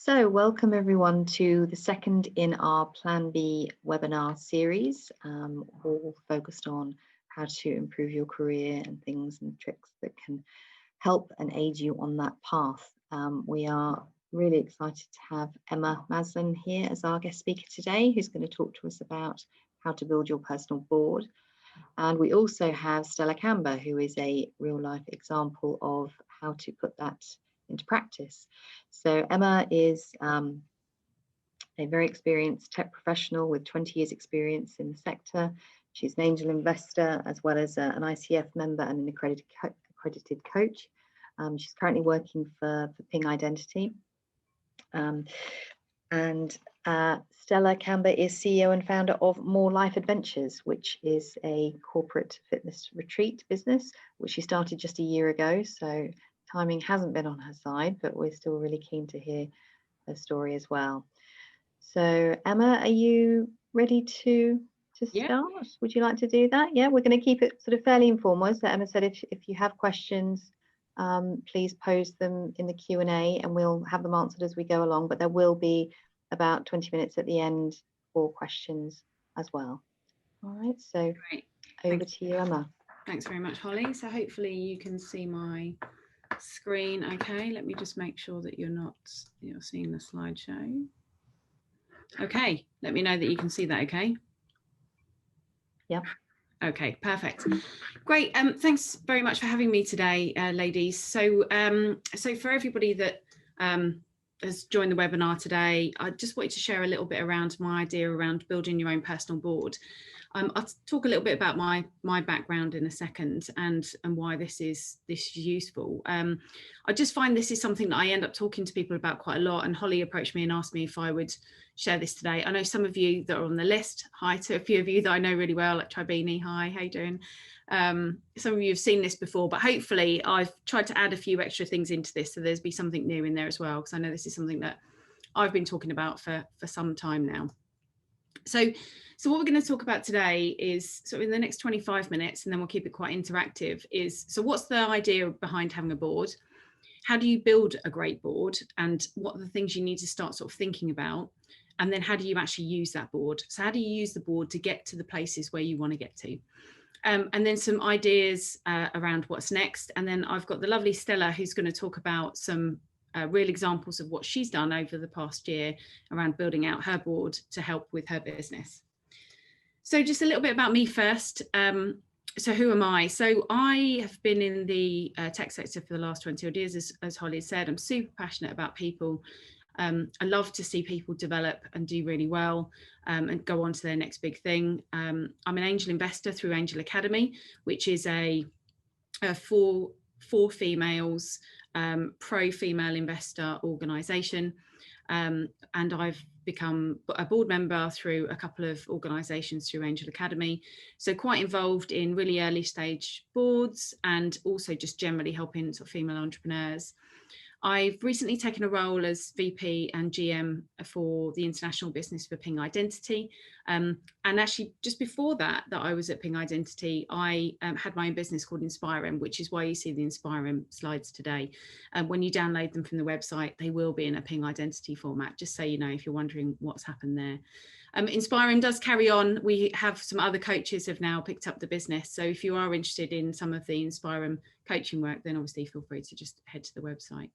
So welcome everyone to the second in our Plan B webinar series, all focused on how to improve your career and things and tricks that can help and aid you on that path. We are really excited to have Emma Maslen here as our guest speaker today, who's going to talk to us about how to build your personal board. And we also have Stella Camber, who is a real life example of how to put that into practice. So Emma is a very experienced tech professional with 20 years experience in the sector. She's an angel investor as well as an ICF member and an accredited coach. She's currently working for Ping Identity. Stella Camber is CEO and founder of More Life Adventures, which is a corporate fitness retreat business, which she started just a year ago. So timing hasn't been on her side, but we're still really keen to hear her story as well. So Emma, are you ready to start? Would you like to do that? Yeah, we're going to keep it sort of fairly informal. As Emma said, if you have questions, please post them in the Q&A and we'll have them answered as we go along, but there will be about 20 minutes at the end for questions as well. All right, so great. Over to you, Emma. Thanks very much, Holly. So hopefully you can see my screen okay. Let me just make sure that you're seeing the slideshow. Okay, let me know that you can see that okay. Yeah. Okay, perfect. Great. Thanks very much for having me today, ladies. So for everybody that has joined the webinar today, I just wanted to share a little bit around my idea around building your own personal board. I'll talk a little bit about my background in a second and why this is useful. I just find this is something that I end up talking to people about quite a lot, and Holly approached me and asked me if I would share this today. I know some of you that are on the list. Hi to a few of you that I know really well, like Tribini. Hi, how you doing? Some of you have seen this before, but hopefully I've tried to add a few extra things into this so there's be something new in there as well, because I know this is something that I've been talking about for some time now. So what we're going to talk about today is, so in the next 25 minutes, and then we'll keep it quite interactive, is, so what's the idea behind having a board? How do you build a great board? And what are the things you need to start sort of thinking about? And then how do you actually use that board? So how do you use the board to get to the places where you want to get to? And then some ideas around what's next. And then I've got the lovely Stella, who's going to talk about some real examples of what she's done over the past year around building out her board to help with her business. So just a little bit about me first. So who am I? So I have been in the tech sector for the last 20 odd years, as Holly said. I'm super passionate about people. I love to see people develop and do really well and go on to their next big thing. I'm an angel investor through Angel Academy, which is a for females pro-female investor organisation. And I've become a board member through a couple of organisations through Angel Academy. So quite involved in really early stage boards and also just generally helping sort of female entrepreneurs. I've recently taken a role as VP and GM for the international business for Ping Identity. And actually just before that I was at Ping Identity, I had my own business called Inspirem, which is why you see the Inspirem slides today. When you download them from the website, they will be in a Ping Identity format, just so you know if you're wondering what's happened there. Inspirem does carry on. We have some other coaches have now picked up the business. So if you are interested in some of the Inspirem coaching work, then obviously feel free to just head to the website.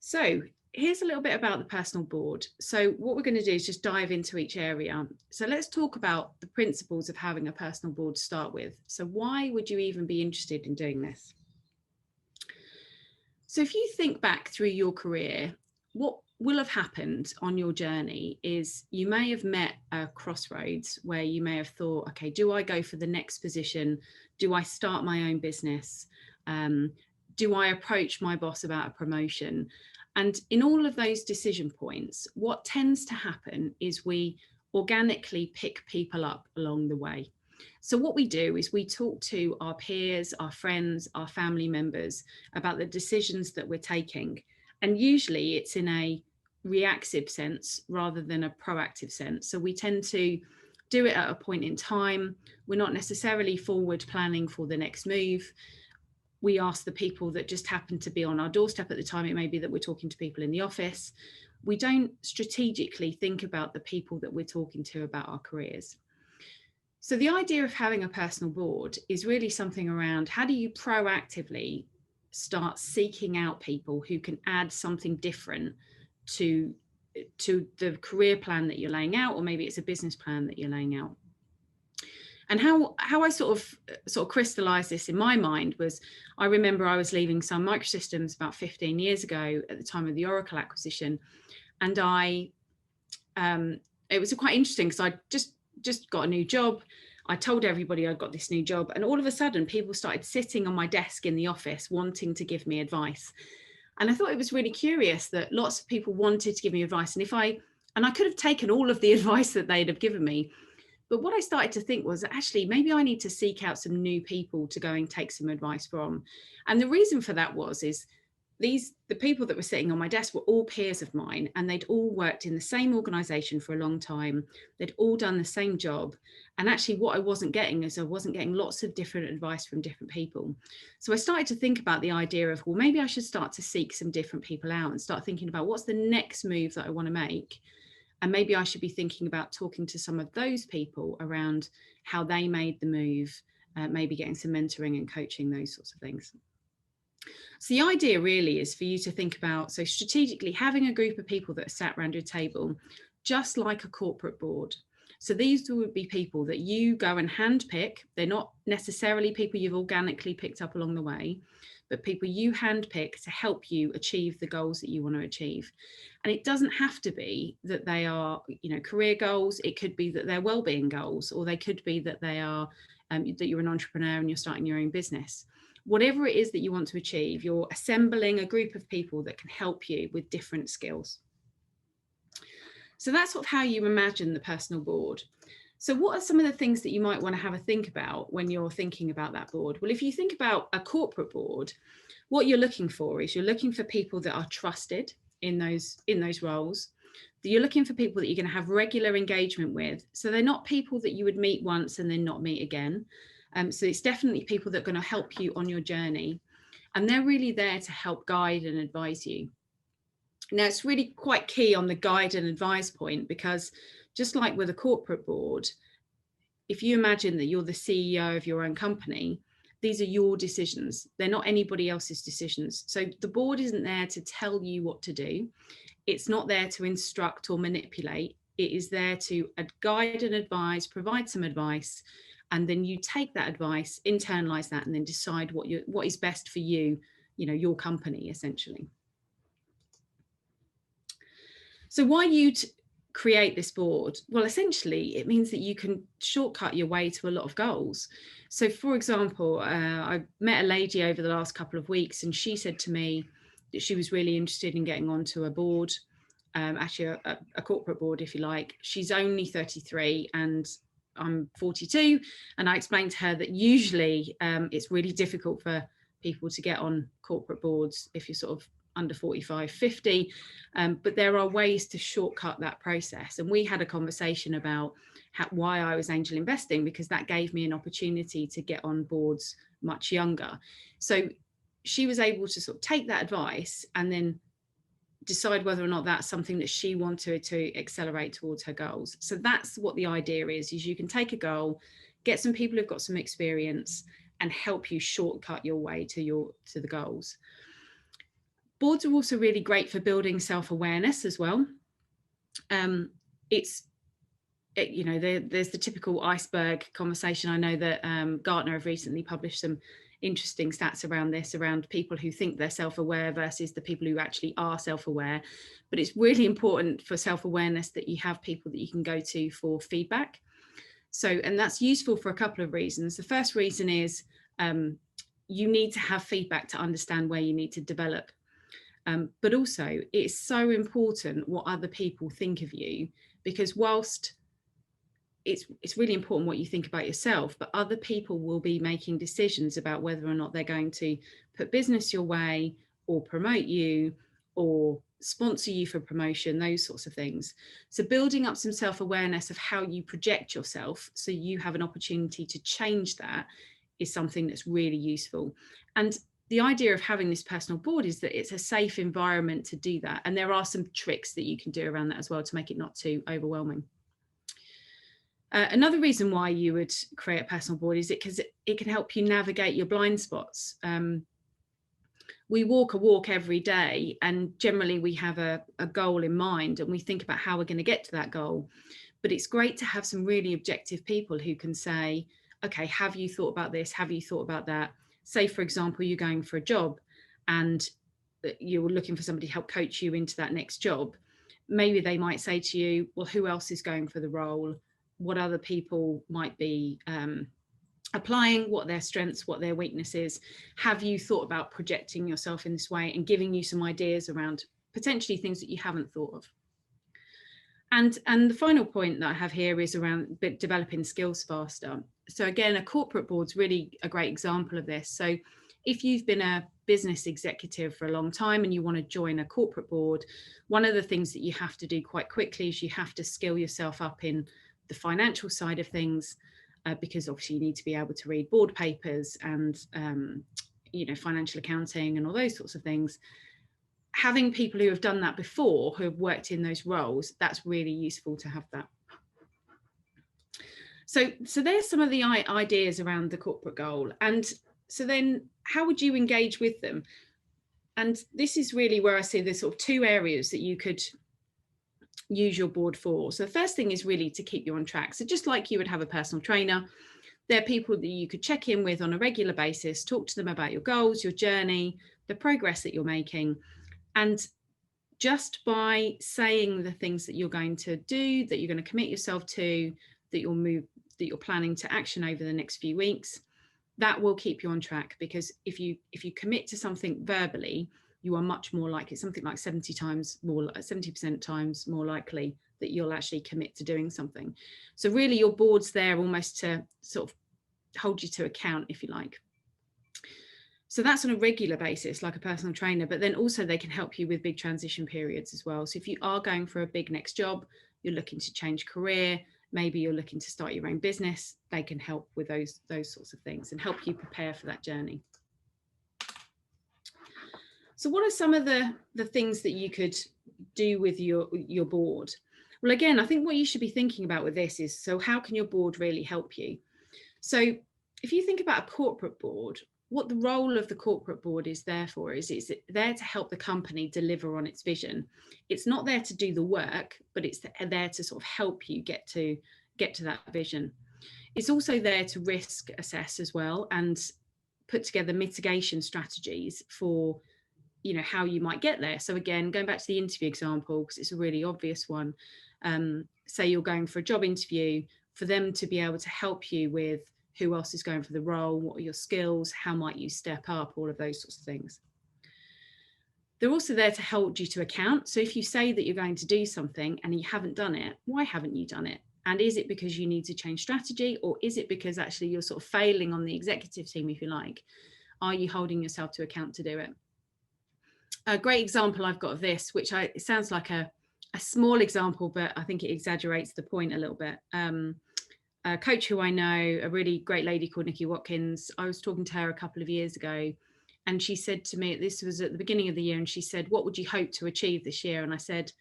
So here's a little bit about the personal board. So what we're going to do is just dive into each area. So let's talk about the principles of having a personal board to start with. So why would you even be interested in doing this? So if you think back through your career, what will have happened on your journey is you may have met a crossroads where you may have thought, okay, do I go for the next position? Do I start my own business? Do I approach my boss about a promotion? And in all of those decision points, what tends to happen is we organically pick people up along the way. So what we do is we talk to our peers, our friends, our family members about the decisions that we're taking. And usually it's in a reactive sense rather than a proactive sense. So we tend to do it at a point in time. We're not necessarily forward planning for the next move. we ask the people that just happen to be on our doorstep at the time. It may be that we're talking to people in the office. We don't strategically think about the people that we're talking to about our careers. So the idea of having a personal board is really something around how do you proactively start seeking out people who can add something different to the career plan that you're laying out, or maybe it's a business plan that you're laying out. And how I sort of crystallized this in my mind was, I remember I was leaving Sun Microsystems about 15 years ago at the time of the Oracle acquisition, and it was quite interesting because I just got a new job. I told everybody I'd got this new job, and all of a sudden people started sitting on my desk in the office wanting to give me advice. And I thought it was really curious that lots of people wanted to give me advice, and I could have taken all of the advice that they'd have given me. But what I started to think was, actually, maybe I need to seek out some new people to go and take some advice from. And the reason for that is the people that were sitting on my desk were all peers of mine, and they'd all worked in the same organization for a long time. They'd all done the same job. And actually what I wasn't getting is I wasn't getting lots of different advice from different people. So I started to think about the idea of, well, maybe I should start to seek some different people out and start thinking about what's the next move that I want to make. And maybe I should be thinking about talking to some of those people around how they made the move, maybe getting some mentoring and coaching, those sorts of things. So the idea really is for you to think about, so strategically having a group of people that are sat around your table, just like a corporate board. So these would be people that you go and handpick. They're not necessarily people you've organically picked up along the way, but people you handpick to help you achieve the goals that you want to achieve. And it doesn't have to be that they are, career goals. It could be that they're well-being goals, or they could be that they are that you're an entrepreneur and you're starting your own business. Whatever it is that you want to achieve, you're assembling a group of people that can help you with different skills. So that's sort of how you imagine the personal board. So what are some of the things that you might want to have a think about when you're thinking about that board? Well, if you think about a corporate board, what you're looking for is you're looking for people that are trusted in those roles. You're looking for people that you're going to have regular engagement with. So they're not people that you would meet once and then not meet again. So it's definitely people that are going to help you on your journey. And they're really there to help guide and advise you. Now, it's really quite key on the guide and advise point, because just like with a corporate board, if you imagine that you're the CEO of your own company, these are your decisions. They're not anybody else's decisions. So the board isn't there to tell you what to do. It's not there to instruct or manipulate. It is there to guide and advise, provide some advice, and then you take that advice, internalize that, and then decide what is best for you, your company, essentially. So why you'd create this board? Well, essentially, it means that you can shortcut your way to a lot of goals. So, for example, I met a lady over the last couple of weeks, and she said to me that she was really interested in getting onto a board, actually a corporate board, if you like. She's only 33 and I'm 42. And I explained to her that usually it's really difficult for people to get on corporate boards if you're sort of under 45, 50, but there are ways to shortcut that process. And we had a conversation about why I was angel investing, because that gave me an opportunity to get on boards much younger. So she was able to sort of take that advice and then decide whether or not that's something that she wanted to accelerate towards her goals. So that's what the idea is you can take a goal, get some people who've got some experience, and help you shortcut your way to the goals. Boards are also really great for building self-awareness as well. There's the typical iceberg conversation. I know that Gartner have recently published some interesting stats around this, around people who think they're self-aware versus the people who actually are self-aware. But it's really important for self-awareness that you have people that you can go to for feedback. So, and that's useful for a couple of reasons. The first reason is you need to have feedback to understand where you need to develop. But also it's so important what other people think of you, because whilst it's really important what you think about yourself, but other people will be making decisions about whether or not they're going to put business your way or promote you or sponsor you for promotion, those sorts of things. So building up some self-awareness of how you project yourself so you have an opportunity to change that is something that's really useful. And the idea of having this personal board is that it's a safe environment to do that. And there are some tricks that you can do around that as well to make it not too overwhelming. Another reason why you would create a personal board is because it can help you navigate your blind spots. We walk a walk every day, and generally we have a goal in mind, and we think about how we're going to get to that goal. But it's great to have some really objective people who can say, okay, have you thought about this? Have you thought about that? Say, for example, you're going for a job and you're looking for somebody to help coach you into that next job. Maybe they might say to you, well, who else is going for the role? What other people might be applying? What their strengths, what their weaknesses? Have you thought about projecting yourself in this way, and giving you some ideas around potentially things that you haven't thought of? And the final point that I have here is around developing skills faster. So again, a corporate board's really a great example of this. So if you've been a business executive for a long time and you want to join a corporate board, one of the things that you have to do quite quickly is you have to skill yourself up in the financial side of things, because obviously you need to be able to read board papers and financial accounting and all those sorts of things. Having people who have done that before, who have worked in those roles, that's really useful to have that. So there's some of the ideas around the corporate goal. And so then how would you engage with them? And this is really where I see there's sort of two areas that you could use your board for. So the first thing is really to keep you on track. So just like you would have a personal trainer, there are people that you could check in with on a regular basis, talk to them about your goals, your journey, the progress that you're making. And just by saying the things that you're going to do, that you're going to commit yourself to, that you're planning to action over the next few weeks, that will keep you on track. Because if you commit to something verbally, you are much more likely, something like 70% times more likely that you'll actually commit to doing something. So really your board's there almost to sort of hold you to account, if you like. So that's on a regular basis, like a personal trainer, but then also they can help you with big transition periods as well. So if you are going for a big next job, you're looking to change career, maybe you're looking to start your own business, they can help with those sorts of things and help you prepare for that journey. So what are some of the things that you could do with your board? Well, again, I think what you should be thinking about with this is, so how can your board really help you? So if you think about a corporate board, what the role of the corporate board is there for is it's there to help the company deliver on its vision. It's not there to do the work, but it's there to sort of help you get to that vision. It's also there to risk assess as well and put together mitigation strategies for how you might get there. So again, going back to the interview example, because it's a really obvious one, say you're going for a job interview, for them to be able to help you with who else is going for the role, what are your skills, how might you step up, all of those sorts of things. They're also there to hold you to account. So if you say that you're going to do something and you haven't done it, why haven't you done it? And is it because you need to change strategy, or is it because actually you're sort of failing on the executive team, if you like? Are you holding yourself to account to do it? A great example I've got of this, which it sounds like a small example, but I think it exaggerates the point a little bit. A coach who I know, a really great lady called Nikki Watkins, I was talking to her a couple of years ago, and she said to me, this was at the beginning of the year, and she said, what would you hope to achieve this year? And I said,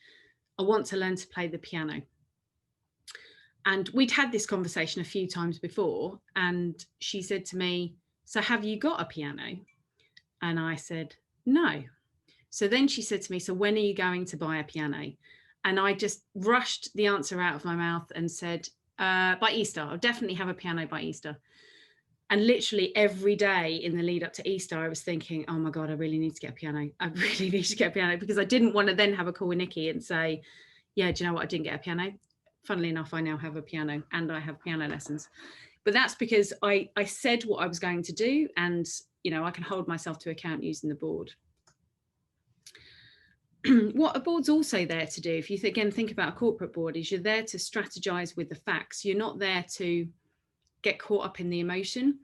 I want to learn to play the piano. And we'd had this conversation a few times before, and she said to me, so have you got a piano? And I said, no. So then she said to me, so when are you going to buy a piano? And I just rushed the answer out of my mouth and said, by Easter. I'll definitely have a piano by Easter. And literally every day in the lead up to Easter, I was thinking, oh my God, I really need to get a piano. I really need to get a piano, because I didn't want to then have a call with Nikki and say, yeah, do you know what? I didn't get a piano. Funnily enough, I now have a piano and I have piano lessons. But that's because I said what I was going to do, and I can hold myself to account using the board. What a board's also there to do, if you again think about a corporate board, is you're there to strategize with the facts. You're not there to get caught up in the emotion.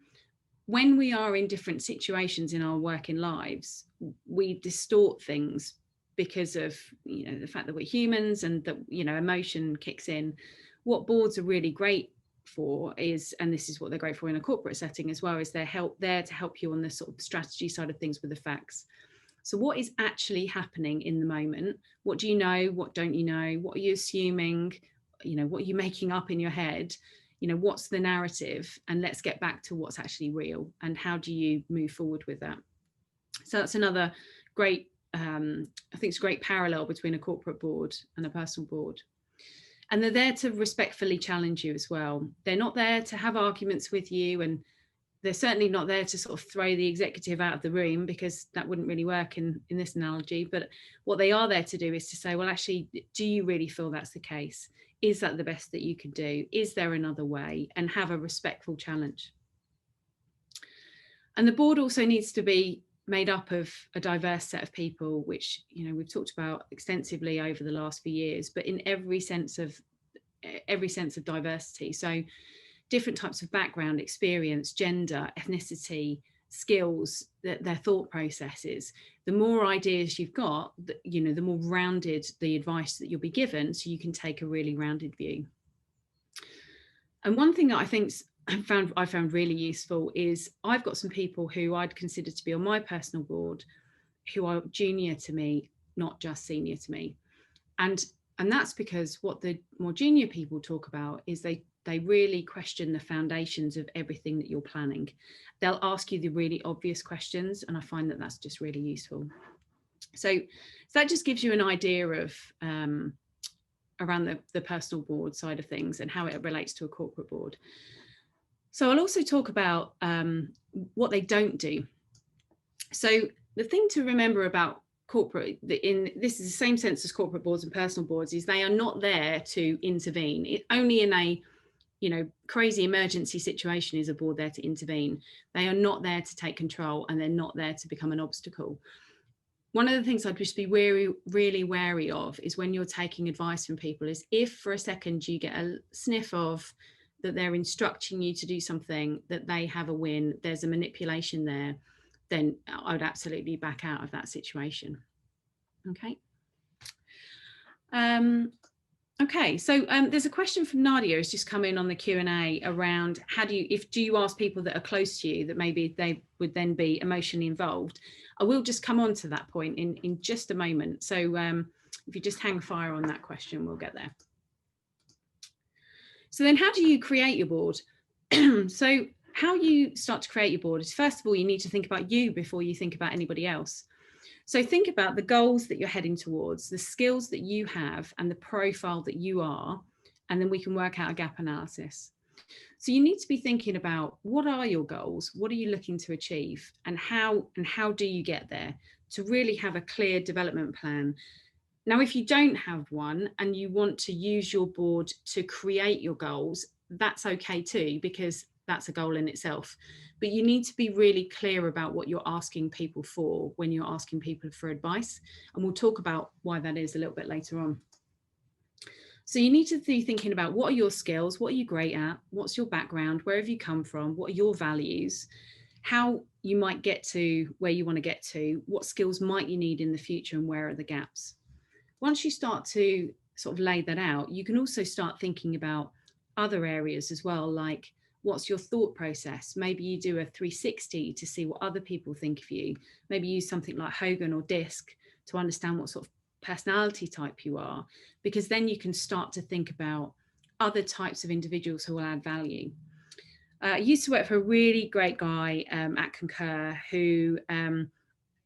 When we are in different situations in our working lives, we distort things because of the fact that we're humans and that emotion kicks in. What boards are really great for is, and this is what they're great for in a corporate setting as well, is they're there to help you on the sort of strategy side of things with the facts. So what is actually happening in the moment? What do you know? What don't you know? What are you assuming? You know, what are you making up in your head? You know, what's the narrative? And let's get back to what's actually real, and how do you move forward with that? So that's another great, I think it's a great parallel between a corporate board and a personal board. And they're there to respectfully challenge you as well. They're not there to have arguments with you, and they're certainly not there to sort of throw the executive out of the room, because that wouldn't really work in this analogy. But what they are there to do is to say, well, actually, do you really feel that's the case? Is that the best that you can do? Is there another way? And have a respectful challenge. And the board also needs to be made up of a diverse set of people, which, you know, we've talked about extensively over the last few years, but in every sense of diversity. So different types of background, experience, gender, ethnicity, skills, their thought processes. The more ideas you've got, you know, the more rounded the advice that you'll be given, so you can take a really rounded view. And one thing that I think I found really useful is I've got some people who I'd consider to be on my personal board who are junior to me, not just senior to me. And that's because what the more junior people talk about is they really question the foundations of everything that you're planning. They'll ask you the really obvious questions, and I find that that's just really useful. So that just gives you an idea of around the personal board side of things and how it relates to a corporate board. So I'll also talk about what they don't do. So the thing to remember about corporate, this is the same sense as corporate boards and personal boards, is they are not there to intervene. Only in a, you know, crazy emergency situation is a board there to intervene. They are not there to take control, and they're not there to become an obstacle. One of the things I'd just be really wary of is when you're taking advice from people, is if for a second you get a sniff of that they're instructing you to do something, that they have a win, there's a manipulation there, then I would absolutely back out of that situation. Okay. Okay, so there's a question from Nadia has just come in on the Q&A around do you ask people that are close to you that maybe they would then be emotionally involved? I will just come on to that point in just a moment. So if you just hang fire on that question, we'll get there. So then how do you create your board? So how you start to create your board is, first of all, you need to think about you before you think about anybody else. So think about the goals that you're heading towards, the skills that you have, and the profile that you are, and then we can work out a gap analysis. So you need to be thinking about, what are your goals? What are you looking to achieve? And how do you get there? To really have a clear development plan. Now, if you don't have one and you want to use your board to create your goals, that's okay too, because that's a goal in itself. But you need to be really clear about what you're asking people for when you're asking people for advice. And we'll talk about why that is a little bit later on. So you need to be thinking about, what are your skills? What are you great at? What's your background? Where have you come from? What are your values? How you might get to where you want to get to? What skills might you need in the future, and where are the gaps? Once you start to sort of lay that out, you can also start thinking about other areas as well, like, what's your thought process? Maybe you do a 360 to see what other people think of you. Maybe use something like Hogan or DISC to understand what sort of personality type you are, because then you can start to think about other types of individuals who will add value. I used to work for a really great guy at Concur who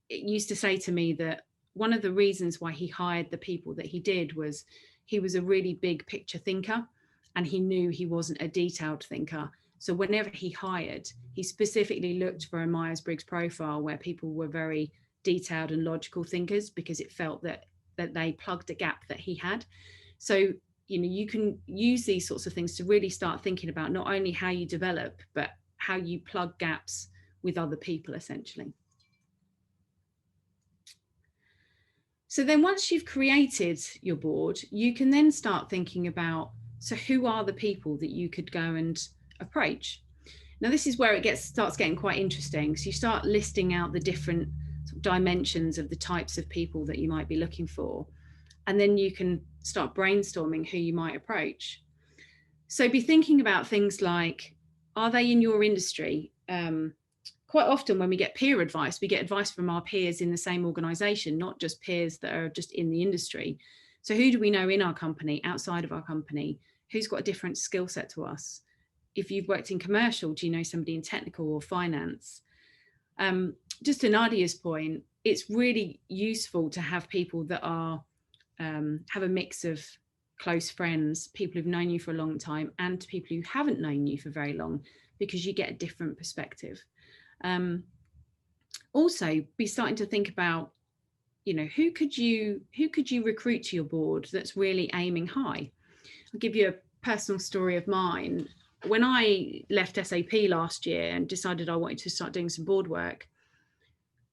used to say to me that one of the reasons why he hired the people that he did was he was a really big picture thinker, and he knew he wasn't a detailed thinker. So whenever he hired, he specifically looked for a Myers-Briggs profile where people were very detailed and logical thinkers, because it felt that they plugged a gap that he had. So, you know, you can use these sorts of things to really start thinking about not only how you develop, but how you plug gaps with other people, essentially. So then once you've created your board, you can then start thinking about, so who are the people that you could go and approach? Now, this is where it starts getting quite interesting. So you start listing out the different dimensions of the types of people that you might be looking for. And then you can start brainstorming who you might approach. So be thinking about things like, are they in your industry? Quite often when we get peer advice, we get advice from our peers in the same organisation, not just peers that are just in the industry. So who do we know in our company, outside of our company, who's got a different skill set to us? If you've worked in commercial, do you know somebody in technical or finance? Just to Nadia's point, it's really useful to have people that are have a mix of close friends, people who've known you for a long time, and people who haven't known you for very long, because you get a different perspective. Also, be starting to think about, who could you recruit to your board that's really aiming high. I'll give you a personal story of mine. When I left SAP last year and decided I wanted to start doing some board work,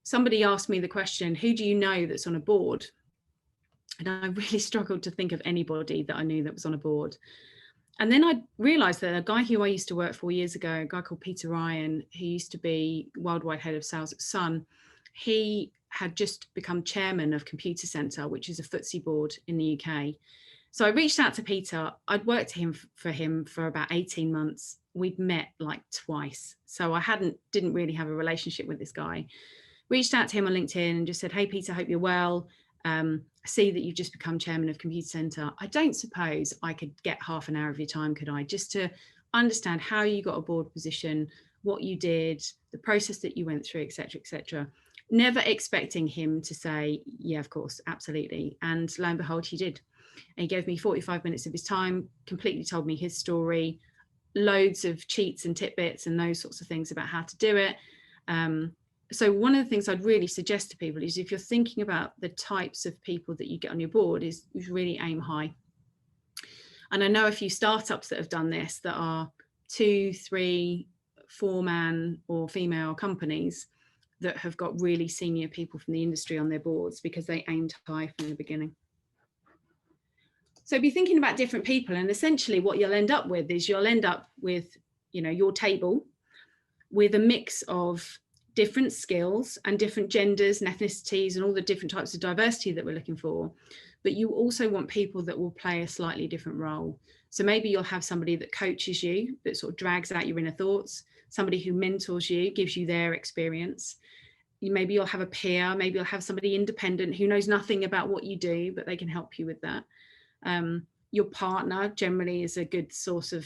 somebody asked me the question, who do you know that's on a board? And I really struggled to think of anybody that I knew that was on a board. And then I realised that a guy who I used to work for years ago, a guy called Peter Ryan, who used to be worldwide head of sales at Sun, he had just become chairman of Computer Centre, which is a FTSE board in the UK. So I reached out to Peter. I'd worked for him for about 18 months. We'd met like twice. So I didn't really have a relationship with this guy. Reached out to him on LinkedIn and just said, hey, Peter, hope you're well. I see that you've just become chairman of Computer Centre. I don't suppose I could get half an hour of your time, could I? Just to understand how you got a board position, what you did, the process that you went through, etc., etc. Never expecting him to say, yeah, of course, absolutely. And lo and behold, he did. And he gave me 45 minutes of his time, completely told me his story, loads of cheats and tidbits and those sorts of things about how to do it. So one of the things I'd really suggest to people is, if you're thinking about the types of people that you get on your board, is really aim high. And I know a few startups that have done this, that are 2, 3, 4-man or female companies that have got really senior people from the industry on their boards because they aimed high from the beginning. So be thinking about different people, and essentially what you'll end up with is your table with a mix of different skills and different genders and ethnicities and all the different types of diversity that we're looking for. But you also want people that will play a slightly different role. So maybe you'll have somebody that coaches you, that sort of drags out your inner thoughts, somebody who mentors you, gives you their experience. Maybe you'll have a peer, maybe you'll have somebody independent who knows nothing about what you do, but they can help you with that. Your partner generally is a good source of,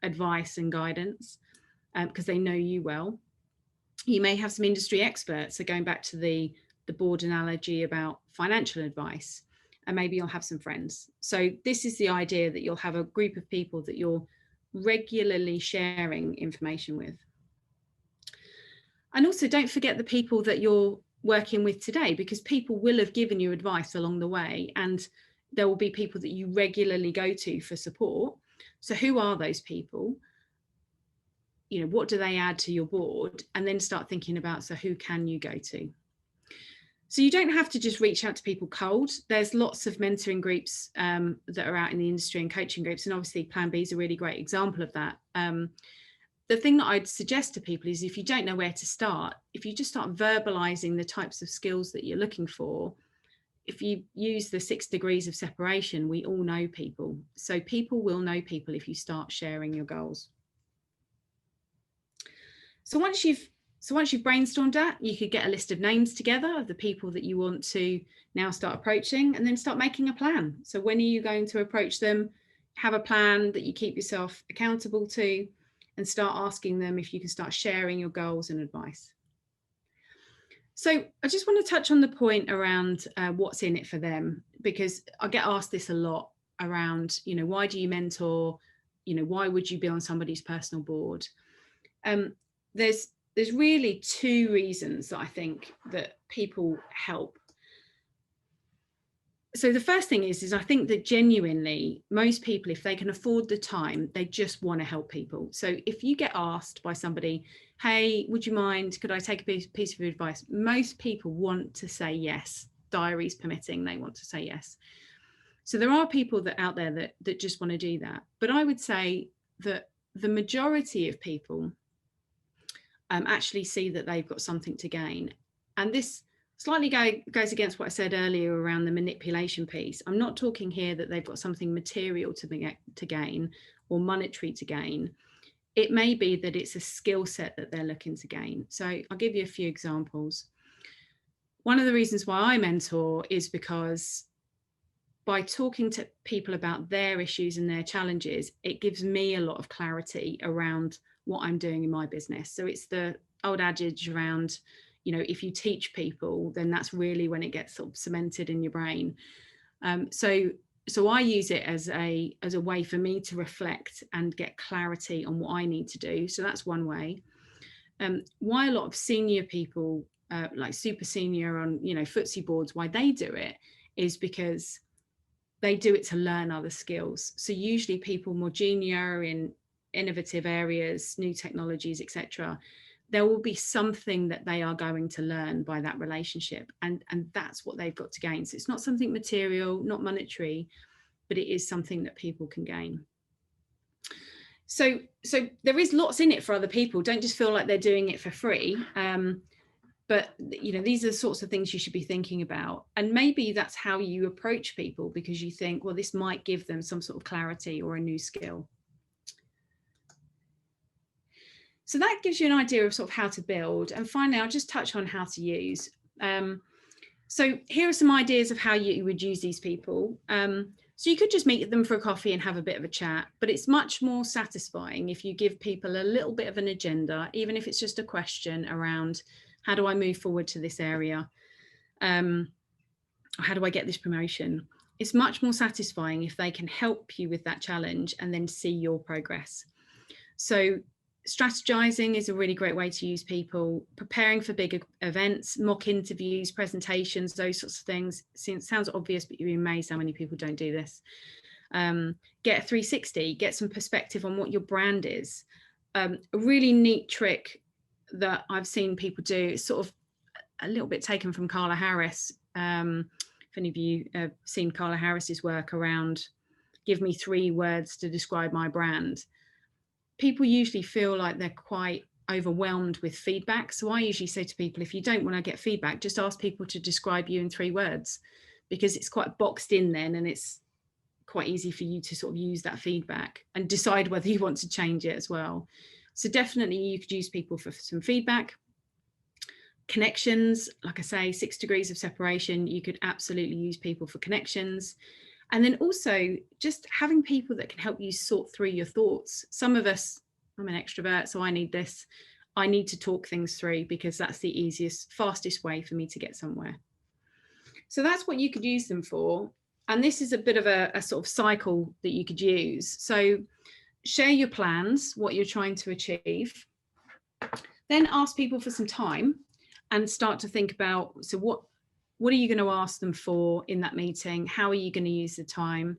advice and guidance because they know you well. You may have some industry experts. So going back to the board analogy about financial advice, and maybe you'll have some friends. So this is the idea, that you'll have a group of people that you're regularly sharing information with. And also don't forget the people that you're working with today, because people will have given you advice along the way, and there will be people that you regularly go to for support. So who are those people? What do they add to your board? And then start thinking about, so who can you go to? So you don't have to just reach out to people cold. There's lots of mentoring groups that are out in the industry, and coaching groups. And obviously Plan B is a really great example of that. The thing that I'd suggest to people is, if you don't know where to start, if you just start verbalizing the types of skills that you're looking for, if you use the 6 degrees of separation, we all know people. So people will know people if you start sharing your goals. So once you've brainstormed that, you could get a list of names together of the people that you want to now start approaching, and then start making a plan. So when are you going to approach them? Have a plan that you keep yourself accountable to, and start asking them if you can start sharing your goals and advice. So I just want to touch on the point around what's in it for them, because I get asked this a lot around, why do you mentor? Why would you be on somebody's personal board? There's really 2 reasons that I think that people help. So the first thing is I think that genuinely most people, if they can afford the time, they just want to help people. So if you get asked by somebody, hey, would you mind, could I take a piece of advice? Most people want to say yes. Diaries permitting, they want to say yes. So there are people that out there that just want to do that. But I would say that the majority of people actually see that they've got something to gain. And this slightly goes against what I said earlier around the manipulation piece. I'm not talking here that they've got something material to gain, or monetary to gain. It may be that it's a skill set that they're looking to gain. So I'll give you a few examples. One of the reasons why I mentor is because by talking to people about their issues and their challenges, it gives me a lot of clarity around what I'm doing in my business. So it's the old adage around, you know, if you teach people, then that's really when it gets sort of cemented in your brain. So I use it as a way for me to reflect and get clarity on what I need to do. So that's one way. Why a lot of senior people, like super senior on, you know, FTSE boards, why they do it is because they do it to learn other skills. So usually people more junior in innovative areas, new technologies, etc., there will be something that they are going to learn by that relationship, and that's what they've got to gain. So it's not something material, not monetary, but it is something that people can gain. So there is lots in it for other people. Don't just feel like they're doing it for free. But you know, these are the sorts of things you should be thinking about, and maybe that's how you approach people, because you think, well, this might give them some sort of clarity or a new skill. So that gives you an idea of sort of how to build. And finally, I'll just touch on how to use. So here are some ideas of how you would use these people. So you could just meet them for a coffee and have a bit of a chat, but it's much more satisfying if you give people a little bit of an agenda, even if it's just a question around, how do I move forward to this area? How do I get this promotion? It's much more satisfying if they can help you with that challenge and then see your progress. So strategizing is a really great way to use people. Preparing for big events, mock interviews, presentations, those sorts of things. It sounds obvious, but you're amazed how many people don't do this. Get a 360, get some perspective on what your brand is. A really neat trick that I've seen people do is sort of a little bit taken from Carla Harris. If any of you have seen Carla Harris's work around, give me 3 words to describe my brand. People usually feel like they're quite overwhelmed with feedback. So I usually say to people, if you don't want to get feedback, just ask people to describe you in 3 words, because it's quite boxed in then, and it's quite easy for you to sort of use that feedback and decide whether you want to change it as well. So definitely you could use people for some feedback. Connections, like I say, 6 degrees of separation, you could absolutely use people for connections. And then also just having people that can help you sort through your thoughts. Some of us, I'm an extrovert, so I need this. I need to talk things through, because that's the easiest, fastest way for me to get somewhere. So that's what you could use them for. And this is a bit of a sort of cycle that you could use. So share your plans, what you're trying to achieve. Then ask people for some time and start to think about, so what are you going to ask them for in that meeting? How are you going to use the time?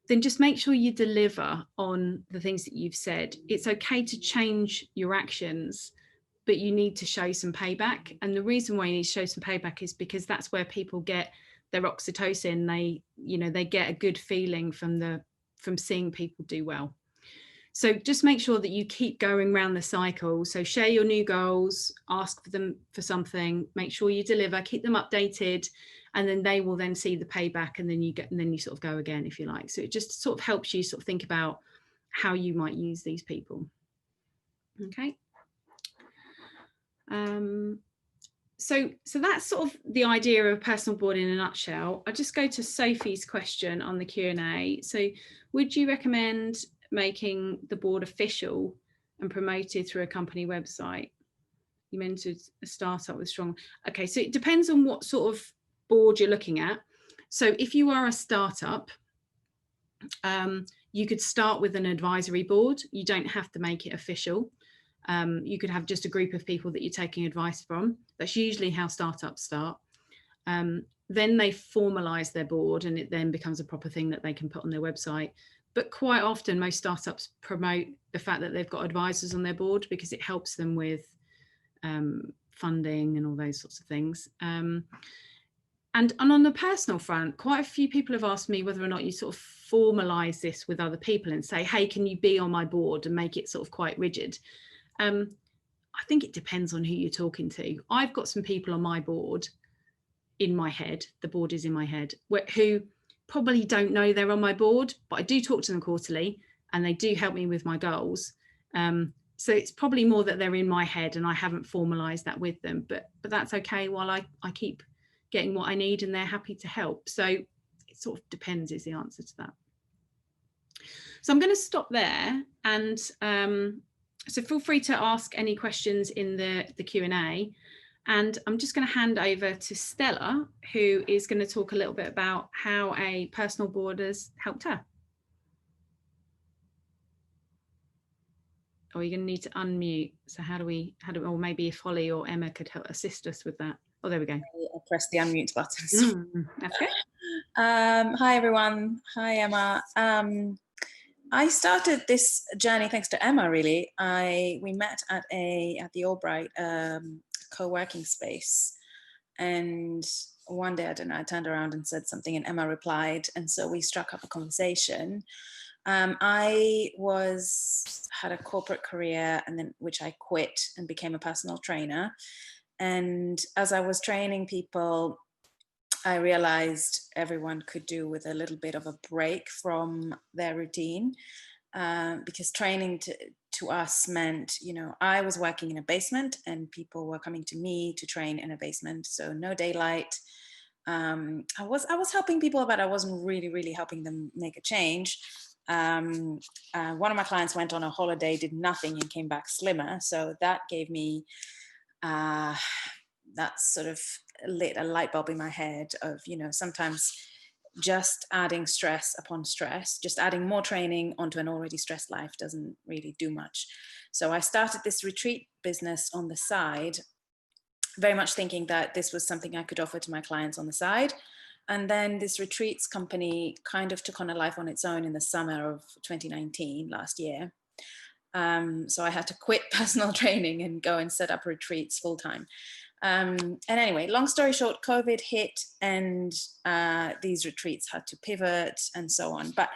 Then just make sure you deliver on the things that you've said. It's okay to change your actions, but you need to show some payback. And the reason why you need to show some payback is because that's where people get their oxytocin. They get a good feeling from seeing people do well. So just make sure that you keep going around the cycle. So share your new goals, ask them for something, make sure you deliver, keep them updated, and then they will then see the payback, and then you sort of go again, if you like. So it just sort of helps you sort of think about how you might use these people. Okay. So that's sort of the idea of a personal board in a nutshell. I'll just go to Sophie's question on the Q&A. So would you recommend making the board official and promoted through a company website? You mentioned a startup with strong. Okay, so it depends on what sort of board you're looking at. So if you are a startup, you could start with an advisory board. You don't have to make it official. You could have just a group of people that you're taking advice from. That's usually how startups start. Then they formalize their board, and it then becomes a proper thing that they can put on their website. But quite often, most startups promote the fact that they've got advisors on their board, because it helps them with funding and all those sorts of things. And on the personal front, quite a few people have asked me whether or not you sort of formalize this with other people and say, hey, can you be on my board, and make it sort of quite rigid. I think it depends on who you're talking to. I've got some people on my board in my head, the board is in my head, who probably don't know they're on my board, but I do talk to them quarterly, and they do help me with my goals. So it's probably more that they're in my head and I haven't formalized that with them, but that's okay while I keep getting what I need and they're happy to help. So it sort of depends is the answer to that. So I'm going to stop there, and so feel free to ask any questions in the Q&A. And I'm just going to hand over to Stella, who is going to talk a little bit about how a personal board has helped her. Or you're going to need to unmute. So how do we, or maybe if Holly or Emma could help assist us with that. Oh, there we go. I'll press the unmute button. That's good. Hi, everyone. Hi, Emma. I started this journey thanks to Emma, really. We met at the Albright co-working space. And one day, I don't know, I turned around and said something and Emma replied. And so we struck up a conversation. I had a corporate career, and then which I quit and became a personal trainer. And as I was training people, I realized everyone could do with a little bit of a break from their routine, because training to us meant, you know, I was working in a basement and people were coming to me to train in a basement, so no daylight. I was helping people, but I wasn't really helping them make a change. One of my clients went on a holiday, did nothing, and came back slimmer. So that gave me, that sort of lit a light bulb in my head of, you know, sometimes just adding stress upon stress, just adding more training onto an already stressed life doesn't really do much. So I started this retreat business on the side, very much thinking that this was something I could offer to my clients on the side. And then this retreats company kind of took on a life on its own in the summer of 2019, last year. So I had to quit personal training and go and set up retreats full time. And anyway, long story short, COVID hit and these retreats had to pivot and so on. But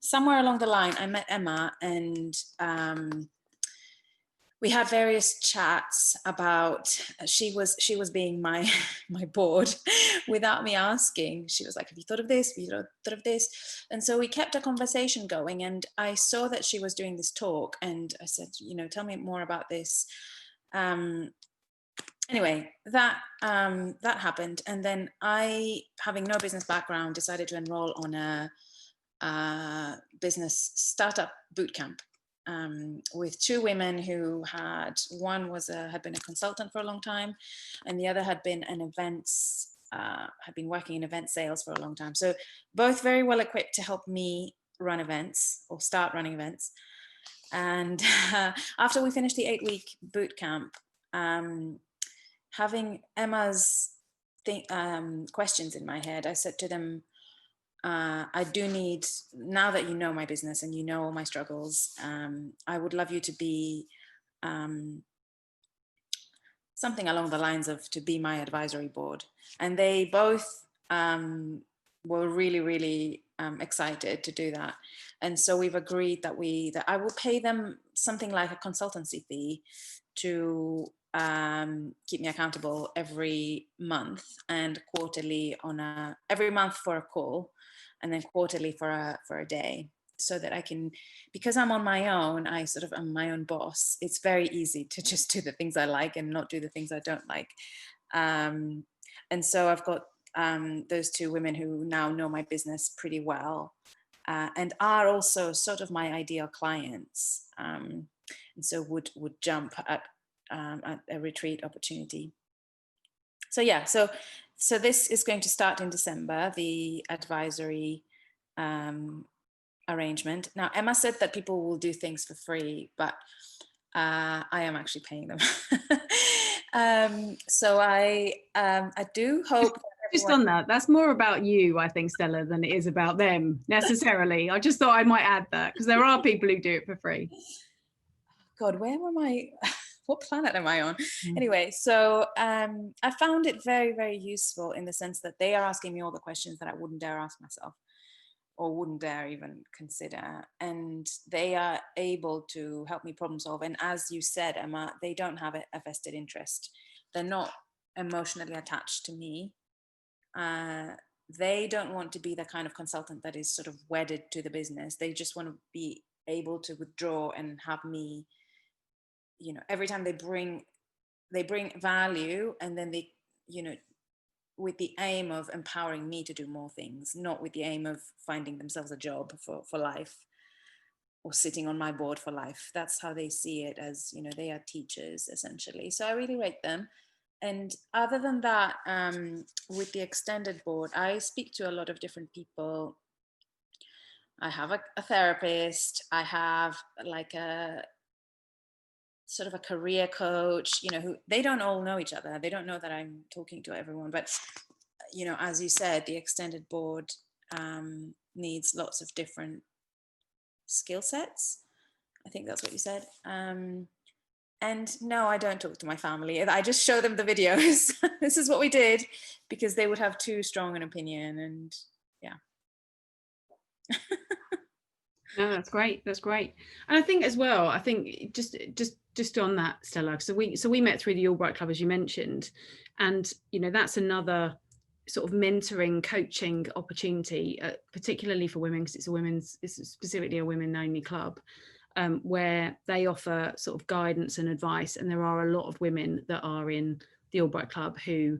somewhere along the line, I met Emma, and we had various chats about, she was being my board without me asking. She was like, have you thought of this? Have you thought of this? And so we kept a conversation going, and I saw that she was doing this talk, and I said, you know, tell me more about this. Anyway, that happened. And then I, having no business background, decided to enroll on a business startup bootcamp. With two women who one had been a consultant for a long time, and the other had been had been working in event sales for a long time. So both very well equipped to help me run events or start running events. And after we finished the 8-week boot camp, having Emma's questions in my head, I said to them, I do need, now that you know my business and you know all my struggles, I would love you to be something along the lines of to be my advisory board. And they both were really excited to do that. And so we've agreed that I will pay them something like a consultancy fee to keep me accountable every month, and quarterly every month for a call, and then quarterly for a day, so that I can, because I'm on my own, I sort of am my own boss. It's very easy to just do the things I like and not do the things I don't like. And so I've got those two women who now know my business pretty well, and are also sort of my ideal clients, and so would jump at a retreat opportunity. So yeah, so this is going to start in December, the advisory arrangement. Now, Emma said that people will do things for free, but I am actually paying them. So I do hope. Just on that's more about you, I think, Stella, than it is about them necessarily. I just thought I might add that, because there are people who do it for free. God, where am I? What planet am I on? Anyway, so I found it very useful in the sense that they are asking me all the questions that I wouldn't dare ask myself, or wouldn't dare even consider, and they are able to help me problem solve. And as you said, Emma, they don't have a vested interest. They're not emotionally attached to me. They don't want to be the kind of consultant that is sort of wedded to the business. They just want to be able to withdraw and have me, you know, every time they bring value, and then they, you know, with the aim of empowering me to do more things, not with the aim of finding themselves a job for life or sitting on my board for life. That's how they see it, as, you know, they are teachers essentially. So I really rate them. And other than that, with the extended board, I speak to a lot of different people. I have a therapist. I have like a sort of a career coach, you know, who, they don't all know each other. They don't know that I'm talking to everyone. But, you know, as you said, the extended board needs lots of different skill sets. I think that's what you said. And no, I don't talk to my family. I just show them the videos. This is what we did, because they would have too strong an opinion. And yeah. No, that's great. That's great. And I think as well, I think just on that, Stella, so we met through the Albright Club, as you mentioned, and you know, that's another sort of mentoring, coaching opportunity, particularly for women, because it's specifically a women only club, where they offer sort of guidance and advice. And there are a lot of women that are in the Albright Club who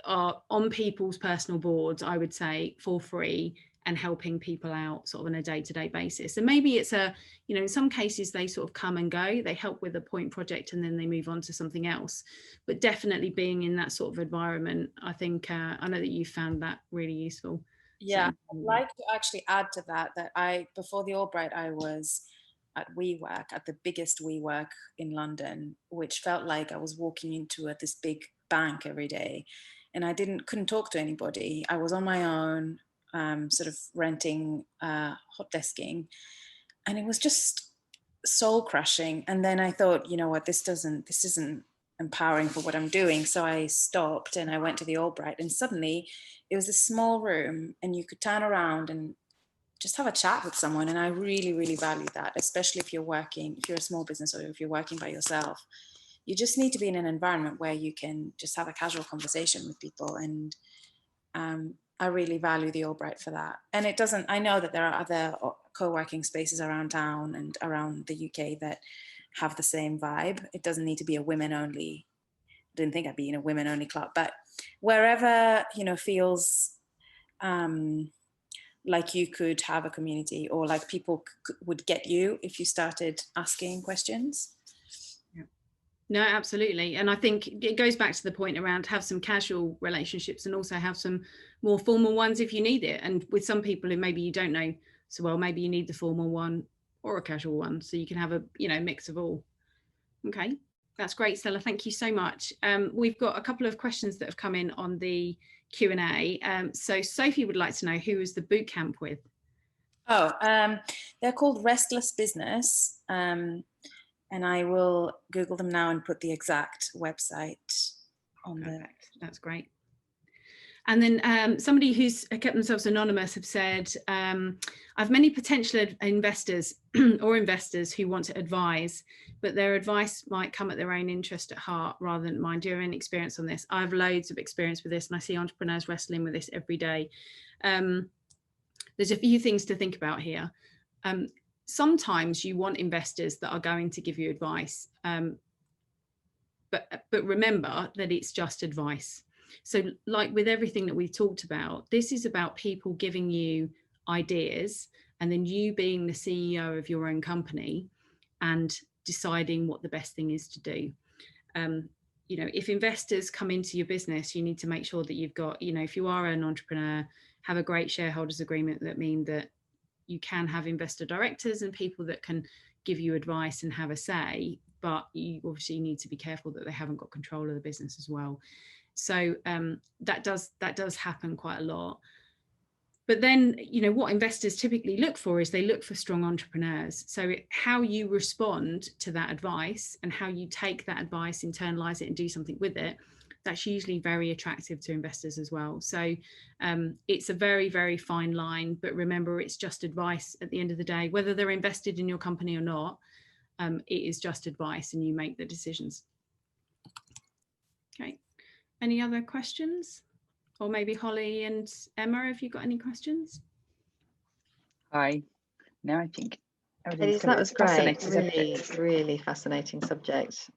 are on people's personal boards, I would say, for free, and helping people out sort of on a day-to-day basis. And maybe it's a, you know, in some cases they sort of come and go, they help with a point project and then they move on to something else. But definitely being in that sort of environment, I think, I know that you found that really useful. Yeah, So, I'd like to actually add to that, before the Albright, I was at WeWork, at the biggest WeWork in London, which felt like I was walking into this big bank every day. And I couldn't talk to anybody. I was on my own, sort of renting, hot desking, and it was just soul crushing. And then I thought, you know what, this isn't empowering for what I'm doing. So I stopped and I went to the Albright, and suddenly it was a small room and you could turn around and just have a chat with someone. And I really, really value that, especially if you're a small business or if you're working by yourself. You just need to be in an environment where you can just have a casual conversation with people. And I really value the Albright for that. And I know that there are other co-working spaces around town and around the UK that have the same vibe. It doesn't need to be a women only. I didn't think I'd be in a women only club, but wherever, you know, feels like you could have a community, or like people would get you if you started asking questions. No, absolutely. And I think it goes back to the point around have some casual relationships and also have some more formal ones if you need it. And with some people who maybe you don't know so well, maybe you need the formal one or a casual one. So you can have a, you know, mix of all. Okay, that's great, Stella. Thank you so much. We've got a couple of questions that have come in on the Q&A. So Sophie would like to know, who was the boot camp with? Oh, they're called Restless Business. And I will Google them now and put the exact website on. Perfect. That's great. And then somebody who's kept themselves anonymous have said, I've many potential investors or investors who want to advise, but their advice might come at their own interest at heart rather than mine. Do you have any experience on this? I have loads of experience with this, and I see entrepreneurs wrestling with this every day. There's a few things to think about here. Sometimes you want investors that are going to give you advice, but remember that it's just advice. So like with everything that we've talked about, this is about people giving you ideas and then you being the CEO of your own company and deciding what the best thing is to do. You know, if investors come into your business, you need to make sure that you've got, you know, if you are an entrepreneur, have a great shareholders agreement that mean that you can have investor directors and people that can give you advice and have a say, but you obviously need to be careful that they haven't got control of the business as well. So that does happen quite a lot. But then, you know, what investors typically look for is they look for strong entrepreneurs. So how you respond to that advice and how you take that advice, internalize it and do something with it, that's usually very attractive to investors as well. So it's a very, very fine line, but remember, it's just advice at the end of the day, whether they're invested in your company or not, it is just advice and you make the decisions. Okay, any other questions? Or maybe Holly and Emma, have you got any questions? Hi, no, I think Everything's That was great. fascinating Really, subject. really fascinating subject.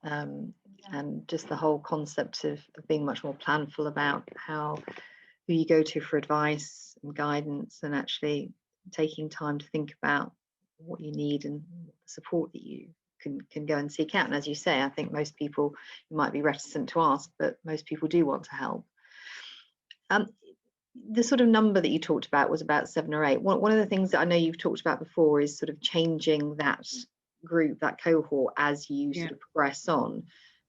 And just the whole concept of being much more planful about who you go to for advice and guidance, and actually taking time to think about what you need and the support that you can go and seek out. And as you say, I think most people, you might be reticent to ask, but most people do want to help. The sort of number that you talked about was about 7 or 8. One of the things that I know you've talked about before is sort of changing that group, that cohort, as you sort of progress on.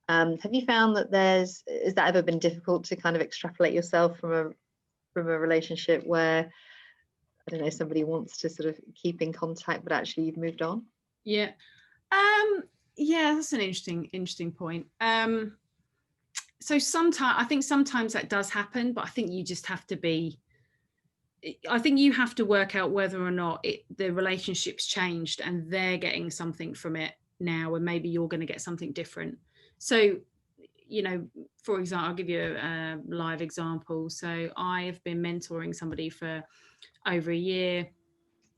Have you found that has that ever been difficult to kind of extrapolate yourself from a relationship where, I don't know, somebody wants to sort of keep in contact, but actually you've moved on? Yeah. Yeah, that's an interesting point. So I think sometimes that does happen, but I think you just have to work out whether or not the relationship's changed and they're getting something from it now, and maybe you're going to get something different. So, you know, for example, I'll give you a live example. So I have been mentoring somebody for over a year.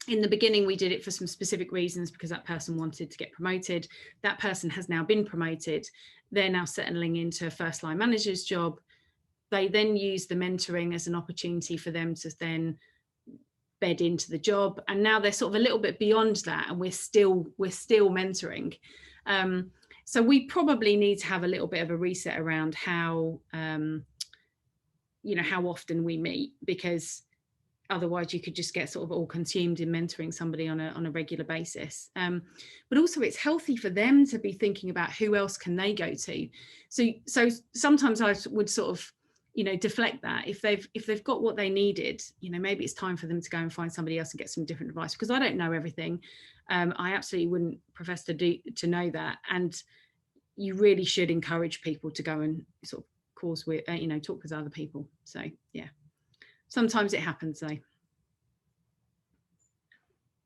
In the beginning, we did it for some specific reasons because that person wanted to get promoted. That person has now been promoted. They're now settling into a first line manager's job. They then use the mentoring as an opportunity for them to then bed into the job. And now they're sort of a little bit beyond that, and we're still mentoring. So we probably need to have a little bit of a reset around how often we meet, because otherwise you could just get sort of all consumed in mentoring somebody on a regular basis. But also it's healthy for them to be thinking about who else can they go to. So sometimes I would sort of, deflect that. If they've got what they needed, maybe it's time for them to go and find somebody else and get some different advice, because I don't know everything. I absolutely wouldn't profess to know that. And you really should encourage people to go and sort of talk with other people. So yeah. Sometimes it happens though.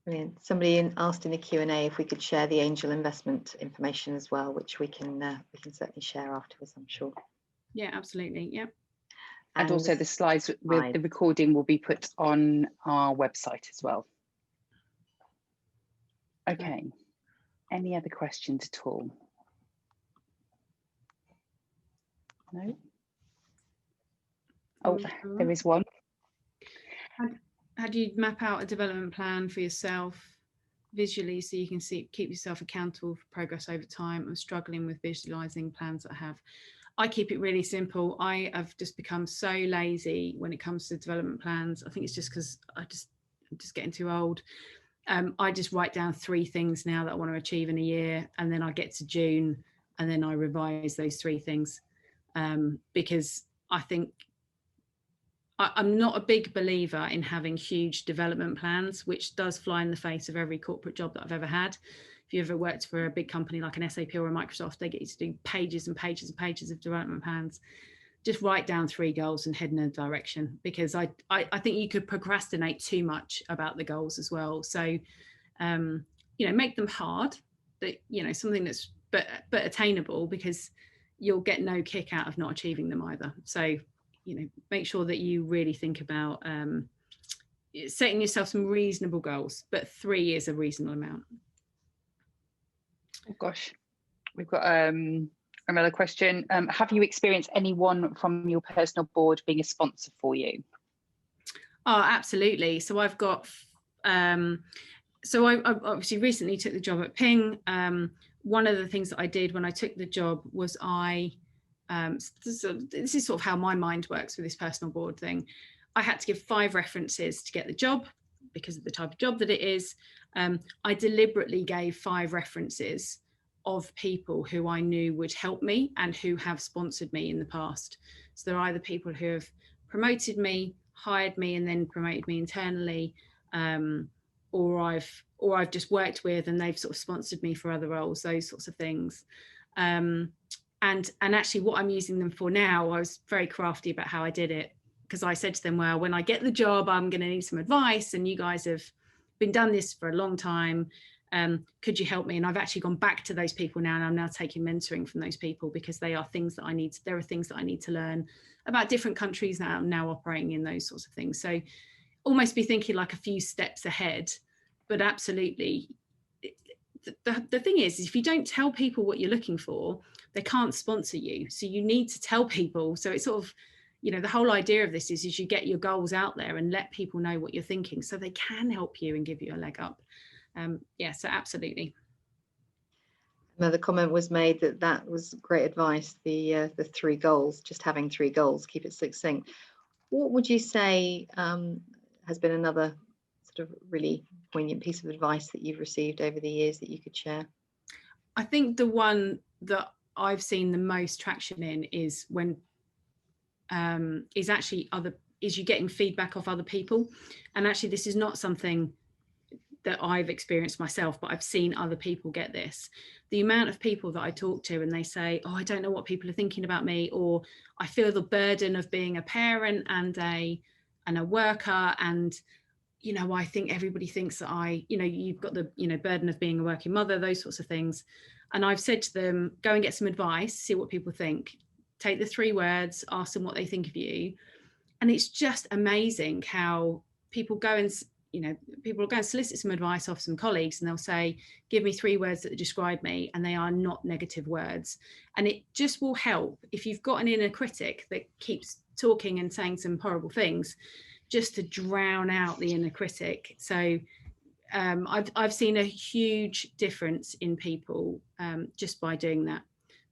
Brilliant. Somebody asked in the Q&A if we could share the angel investment information as well, which we can certainly share afterwards, I'm sure. Yeah, absolutely. Yeah. And also the slides with the recording will be put on our website as well. Okay. Any other questions at all? No? Oh, there is one. How do you map out a development plan for yourself visually so you can keep yourself accountable for progress over time? I'm struggling with visualizing plans that I have. I keep it really simple. I have just become so lazy when it comes to development plans. I think it's just because I'm just getting too old. I just write down 3 things now that I want to achieve in a year, and then I get to June and then I revise those 3 things, because I think I'm not a big believer in having huge development plans, which does fly in the face of every corporate job that I've ever had. If you ever worked for a big company like an SAP or a Microsoft, they get you to do pages and pages and pages of development plans. Just write down 3 goals and head in a direction, because I think you could procrastinate too much about the goals as well. So, make them hard, but something that's but attainable, because you'll get no kick out of not achieving them either. So, make sure that you really think about setting yourself some reasonable goals, but 3 is a reasonable amount. Oh gosh, we've got another question. Have you experienced anyone from your personal board being a sponsor for you? Oh, absolutely. So I've got, I obviously recently took the job at Ping. One of the things that I did when I took the job was this is sort of how my mind works with this personal board thing. I had to give 5 references to get the job because of the type of job that it is. I deliberately gave 5 references of people who I knew would help me and who have sponsored me in the past. So they're either people who have promoted me, hired me, and then promoted me internally, or I've just worked with and they've sort of sponsored me for other roles, those sorts of things. And actually what I'm using them for now, I was very crafty about how I did it, because I said to them, well, when I get the job, I'm going to need some advice, and you guys have been done this for a long time. Could you help me? And I've actually gone back to those people now, and I'm now taking mentoring from those people, because there are things that I need to learn about different countries that I'm now operating in, those sorts of things. So almost be thinking like a few steps ahead, but absolutely the thing is if you don't tell people what you're looking for, they can't sponsor you. So you need to tell people. So it's sort of, you know, the whole idea of this is you get your goals out there and let people know what you're thinking so they can help you and give you a leg up. Yeah, so absolutely. Another comment was made that was great advice, the 3 goals, just having 3 goals, keep it succinct. What would you say has been another sort of really poignant piece of advice that you've received over the years that you could share? I think the one that I've seen the most traction in is when is you getting feedback off other people. And actually this is not something that I've experienced myself, but I've seen other people get this. The amount of people that I talk to and they say, oh, I don't know what people are thinking about me, or I feel the burden of being a parent and a worker, and you know, I think everybody thinks that you've got the, you know, burden of being a working mother, those sorts of things. And I've said to them, go and get some advice, see what people think, take the 3 words, ask them what they think of you. And it's just amazing how people go and, you know, people will go and solicit some advice off some colleagues and they'll say, give me 3 words that describe me, and they are not negative words. And it just will help if you've got an inner critic that keeps talking and saying some horrible things, just to drown out the inner critic. So I've seen a huge difference in people just by doing that,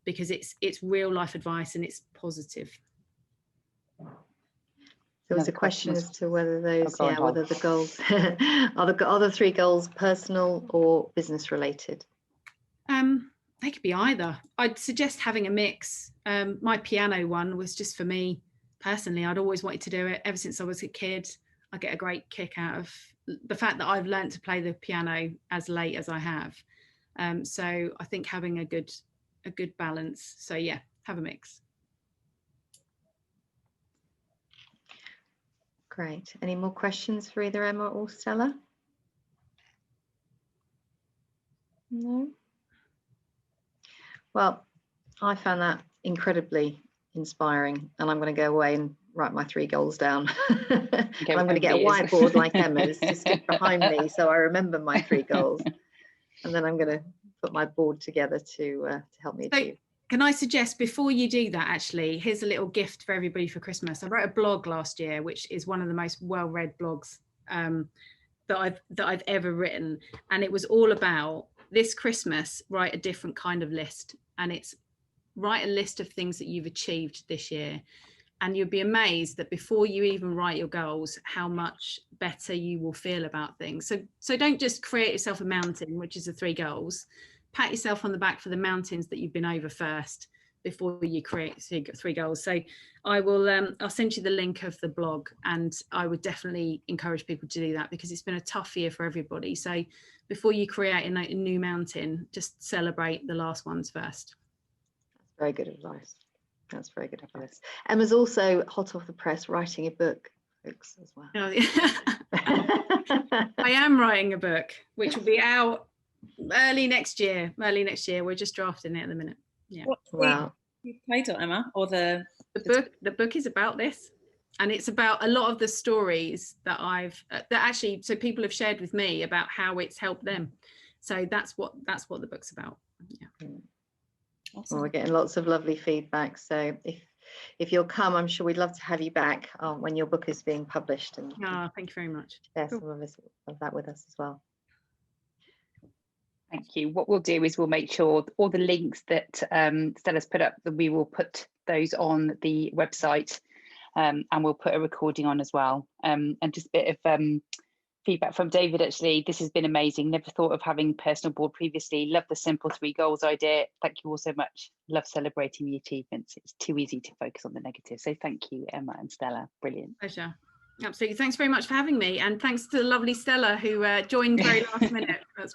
because it's real life advice and it's positive. There was a question as to whether those, whether the goals are the 3 goals personal or business related. They could be either. I'd suggest having a mix. My piano one was just for me personally. I'd always wanted to do it ever since I was a kid. I get a great kick out of the fact that I've learned to play the piano as late as I have. So I think having a good balance. So yeah, have a mix. Great. Any more questions for either Emma or Stella? No? Well, I found that incredibly inspiring, and I'm going to go away and write my 3 goals down. Okay, I'm going to get a whiteboard like Emma's to stick behind me so I remember my 3 goals, and then I'm going to put my board together to help me achieve. Can I suggest, before you do that, actually, here's a little gift for everybody for Christmas. I wrote a blog last year, which is one of the most well-read blogs that I've ever written. And it was all about this Christmas, write a different kind of list. And it's write a list of things that you've achieved this year. And you'll be amazed that before you even write your goals, how much better you will feel about things. So don't just create yourself a mountain, which is the 3 goals. Pat yourself on the back for the mountains that you've been over first before you create 3 goals. So I will I'll send you the link of the blog, and I would definitely encourage people to do that, because it's been a tough year for everybody. So before you create a new mountain, just celebrate the last ones first. That's very good advice. That's very good advice. Emma's also hot off the press writing a book, folks, as well. Oh, yeah. I am writing a book, which will be out early next year. We're just drafting it at the minute. Yeah. What's the title, Emma? Or the book is about this, and it's about a lot of the stories that so people have shared with me about how it's helped them. So that's what the book's about. Yeah. Awesome. Well, we're getting lots of lovely feedback. So if you'll come, I'm sure we'd love to have you back when your book is being published. And thank you very much. Share some of that with us as well. Thank you. What we'll do is we'll make sure all the links that Stella's put up, that we will put those on the website, and we'll put a recording on as well. And just a bit of feedback from David, actually. This has been amazing. Never thought of having personal board previously. Love the simple 3 goals idea. Thank you all so much. Love celebrating the achievements. It's too easy to focus on the negative. So thank you, Emma and Stella. Brilliant. Pleasure. Absolutely. Thanks very much for having me. And thanks to the lovely Stella who joined very last minute. That's